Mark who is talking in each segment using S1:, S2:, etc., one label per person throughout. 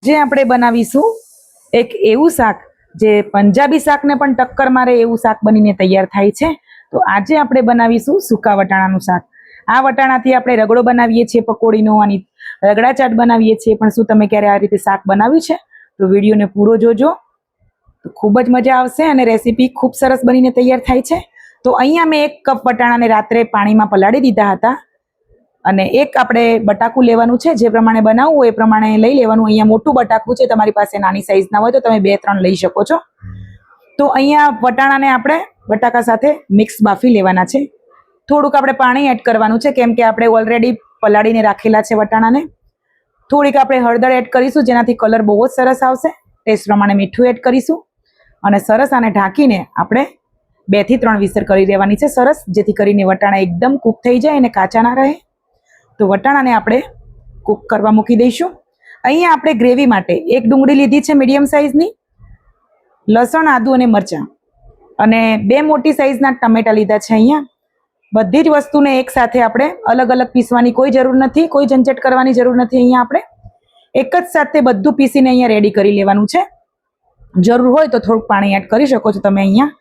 S1: જે આપણે બનાવીશું એક એવું શાક જે પંજાબી શાકને પણ ટક્કર મારે એવું શાક બનીને તૈયાર થાય છે. તો આજે આપણે બનાવીશું સૂકા વટાણાનું શાક. આ વટાણાથી આપણે રગડો બનાવીએ છીએ, પકોડીનો, આની રગડા ચાટ બનાવીએ છીએ. પણ શું તમે ક્યારે આ રીતે શાક બનાવ્યું છે? તો વિડીયોને પૂરો જોજો, તો ખૂબ જ મજા આવશે અને રેસીપી ખૂબ સરસ બનીને તૈયાર થાય છે. તો અહીંયા મેં 1 કપ વટાણાને રાત્રે પાણીમાં પલાળી દીધા હતા અને એક આપણે બટાકું લેવાનું છે. જે પ્રમાણે બનાવવું હોય એ પ્રમાણે લઈ લેવાનું. અહીંયા મોટું બટાકું છે, તમારી પાસે નાની સાઈઝના હોય તો તમે 2-3 લઈ શકો છો. તો અહીંયા વટાણાને આપણે બટાકા સાથે મિક્સ બાફી લેવાના છે. થોડુંક આપણે પાણી એડ કરવાનું છે, કેમ કે આપણે ઓલરેડી પલાળીને રાખેલા છે વટાણાને. થોડીક આપણે હળદર એડ કરીશું, જેનાથી કલર બહુ જ સરસ આવશે. ટેસ્ટ પ્રમાણે મીઠું એડ કરીશું અને સરસ આને ઢાંકીને આપણે 2 થી 3 વિસર કરી દેવાની છે સરસ, જેથી કરીને વટાણા એકદમ કૂક થઈ જાય અને કાચા ના રહે. તો વટાણાને આપણે કૂક કરવા મૂકી દઈશું. અહીંયા આપણે ગ્રેવી માટે 1 ડુંગળી લીધી છે મીડિયમ સાઇઝની, લસણ, આદુ અને મરચાં, અને 2 મોટી સાઇઝના ટમેટા લીધા છે. અહીંયા બધી જ વસ્તુને એક સાથે આપણે અલગ અલગ પીસવાની કોઈ જરૂર નથી, કોઈ ઝંઝટ કરવાની જરૂર નથી. અહીંયા આપણે એક જ સાથે બધું પીસીને અહીંયા રેડી કરી લેવાનું છે. જરૂર હોય તો થોડુંક પાણી એડ કરી શકો છો તમે અહીંયા.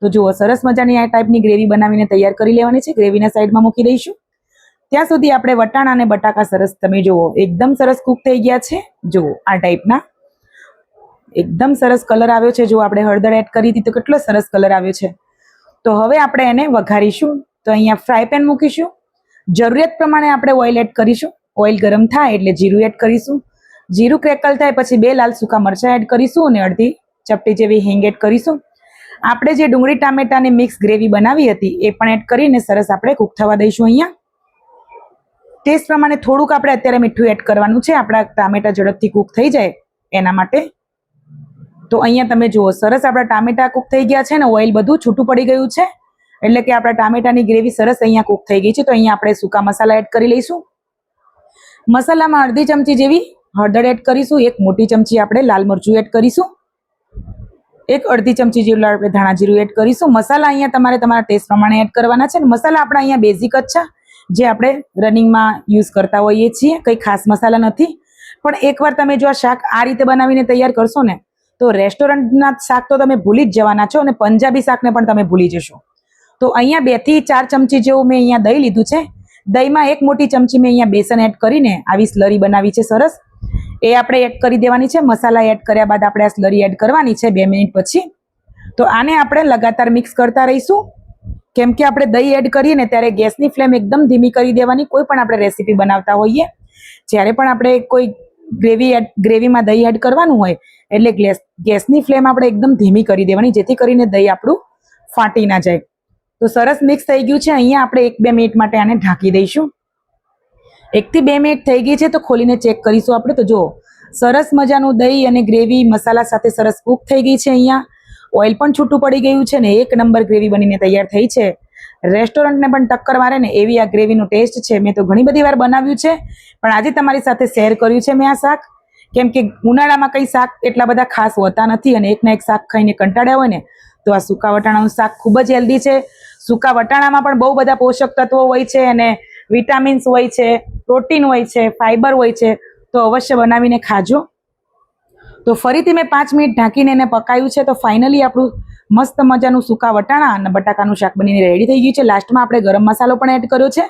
S1: તો જુઓ, સરસ મજાની આ ટાઈપની ગ્રેવી બનાવીને તૈયાર કરી લેવાની છે. ગ્રેવીના સાઈડમાં મૂકી દઈશું. ત્યાં સુધી આપણે વટાણા અને બટાકા સરસ, તમે જુઓ એકદમ સરસ કૂક થઈ ગયા છે. જુઓ આ ટાઈપના એકદમ સરસ કલર આવ્યો છે. જો આપણે હળદર એડ કરી હતી તો કેટલો સરસ કલર આવ્યો છે. તો હવે આપણે એને વઘારીશું. તો અહીંયા ફ્રાય પેન મૂકીશું. જરૂરિયાત પ્રમાણે આપણે ઓઇલ એડ કરીશું. ઓઇલ ગરમ થાય એટલે જીરું એડ કરીશું. જીરું ક્રેકલ થાય પછી 2 લાલ સૂકા મરચાં એડ કરીશું અને અડધી ચપટી જેવી હિંગ એડ કરીશું. આપણે જે ડુંગળી ટામેટાની મિક્સ ગ્રેવી બનાવી હતી એ પણ એડ કરીને સરસ આપણે કૂક થવા દઈશું. અહીંયા ટેસ્ટ પ્રમાણે થોડુંક આપણે અત્યારે મીઠું એડ કરવાનું છે, આપણા ટામેટા ઝડપથી કૂક થઈ જાય એના માટે. તો અહીંયા તમે જુઓ, સરસ આપણા ટામેટા કૂક થઈ ગયા છે ને ઓઇલ બધું છૂટું પડી ગયું છે, એટલે કે આપણા ટામેટાની ગ્રેવી સરસ અહીંયા કૂક થઈ ગઈ છે. તો અહીંયા આપણે સૂકા મસાલા એડ કરી લઈશું. મસાલામાં અડધી ચમચી જેવી હળદર એડ કરીશું, 1 મોટી ચમચી આપણે લાલ મરચું એડ કરીશું, 1 અડધી ચમચી જેટલું આપણે ધાણા જીરું એડ કરીશું. મસાલા અહીંયા તમારે તમારા ટેસ્ટ પ્રમાણે એડ કરવાના છે. મસાલા આપણા અહીંયા બેઝિક જ છે, જે આપણે રનિંગમાં યુઝ કરતા હોઈએ છીએ. કંઈ ખાસ મસાલા નથી. પણ એકવાર તમે જો આ શાક આ રીતે બનાવીને તૈયાર કરશો ને, તો રેસ્ટોરન્ટના શાક તો તમે ભૂલી જ જવાના છો અને પંજાબી શાકને પણ તમે ભૂલી જશો. તો અહીંયા 2 થી 4 ચમચી જેવું મેં અહીંયા દહીં લીધું છે. દહીંમાં 1 મોટી ચમચી મેં અહીંયા બેસન એડ કરીને આવી સ્લરી બનાવી છે સરસ, એ આપણે એડ કરી દેવાની છે. મસાલા એડ કર્યા બાદ આપણે આ સ્લરી એડ કરવાની છે 2 મિનિટ પછી. તો આને આપણે લગાતાર મિક્સ કરતા રહીશું, કેમ કે આપણે દહીં એડ કરીએ ને ત્યારે ગેસની ફ્લેમ એકદમ ધીમી કરી દેવાની. કોઈ પણ આપણે રેસીપી બનાવતા હોઈએ, જ્યારે પણ આપણે કોઈ ગ્રેવીમાં દહીં એડ કરવાનું હોય એટલે ગેસની ફ્લેમ આપણે એકદમ ધીમી કરી દેવાની, જેથી કરીને દહીં આપણું ફાટી ના જાય. તો સરસ મિક્સ થઈ ગયું છે. અહીંયા આપણે 1-2 મિનિટ માટે આને ઢાંકી દઈશું. 1 થી 2 મિનિટ થઈ ગઈ છે તો ખોલીને ચેક કરીશું આપણે. તો જો સરસ મજાનું દહીં અને ગ્રેવી મસાલા સાથે સરસ કૂક થઈ ગઈ છે. અહીંયા ઓઇલ પણ છૂટું પડી ગયું છે ને 1 નંબર ગ્રેવી બનીને તૈયાર થઈ છે. રેસ્ટોરન્ટને પણ ટક્કર મારે ને એવી આ ગ્રેવીનો ટેસ્ટ છે. મેં તો ઘણી બધી વાર બનાવ્યું છે, પણ આજે તમારી સાથે શેર કર્યું છે મેં આ શાક, કેમ કે ઉનાળામાં કંઈ શાક એટલા બધા ખાસ હોતા નથી અને એકના એક શાક ખાઈને કંટાળ્યા હોય ને, તો આ સૂકા વટાણાનું શાક ખૂબ જ હેલ્ધી છે. સૂકા વટાણામાં પણ બહુ બધા પોષક તત્વો હોય છે અને વિટામિન્સ હોય છે, પ્રોટીન હોય છે, ફાઈબર હોય છે. તો અવશ્ય બનાવીને ખાજો. તો ફરીથી મેં 5 મિનિટ ઢાંકીને એને પકાયું છે. તો ફાઇનલી આપણું મસ્ત મજાનું સૂકા વટાણા અને બટાકાનું શાક બનીને રેડી થઈ ગયું છે. લાસ્ટમાં આપણે ગરમ મસાલો પણ એડ કર્યો છે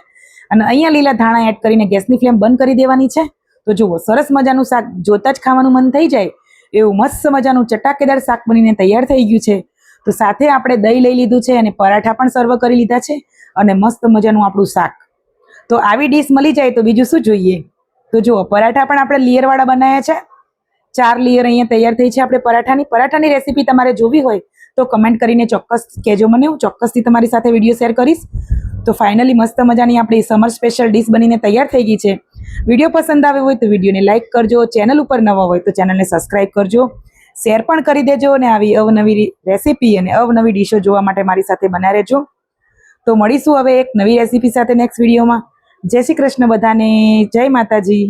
S1: અને અહીંયા લીલા ધાણા એડ કરીને ગેસની ફ્લેમ બંધ કરી દેવાની છે. તો જુઓ, સરસ મજાનું શાક જોતા જ ખાવાનું મન થઈ જાય એવું મસ્ત મજાનું ચટાકેદાર શાક બનીને તૈયાર થઈ ગયું છે. તો સાથે આપણે દહીં લઈ લીધું છે અને પરાઠા પણ સર્વ કરી લીધા છે અને મસ્ત મજાનું આપણું શાક. તો આવી ડીશ મળી જાય તો બીજું શું જોઈએ. તો જુઓ, પરાઠા પણ આપણે લેયરવાળા બનાવ્યા છે. 4 લેયર અહીંયા તૈયાર થઈ છે આપણે પરાઠાની રેસીપી તમારે જોવી હોય તો કમેન્ટ કરીને ચોક્કસ કહેજો મને, હું ચોક્કસથી તમારી સાથે વિડીયો શેર કરીશ. તો ફાઇનલી મસ્ત મજાની આપણી સમર સ્પેશિયલ ડીશ બનીને તૈયાર થઈ ગઈ છે. વિડીયો પસંદ આવ્યો હોય તો વિડીયોને લાઇક કરજો, ચેનલ ઉપર નવા હોય તો ચેનલને સબસ્ક્રાઈબ કરજો, શેર પણ કરી દેજો અને આવી અવનવી રેસીપી અને અવનવી ડીશો જોવા માટે મારી સાથે બન્યા રહેજો. તો મળીશું હવે એક નવી રેસીપી સાથે નેક્સ્ટ વિડીયોમાં. જય શ્રી કૃષ્ણ બધાને, જય માતાજી.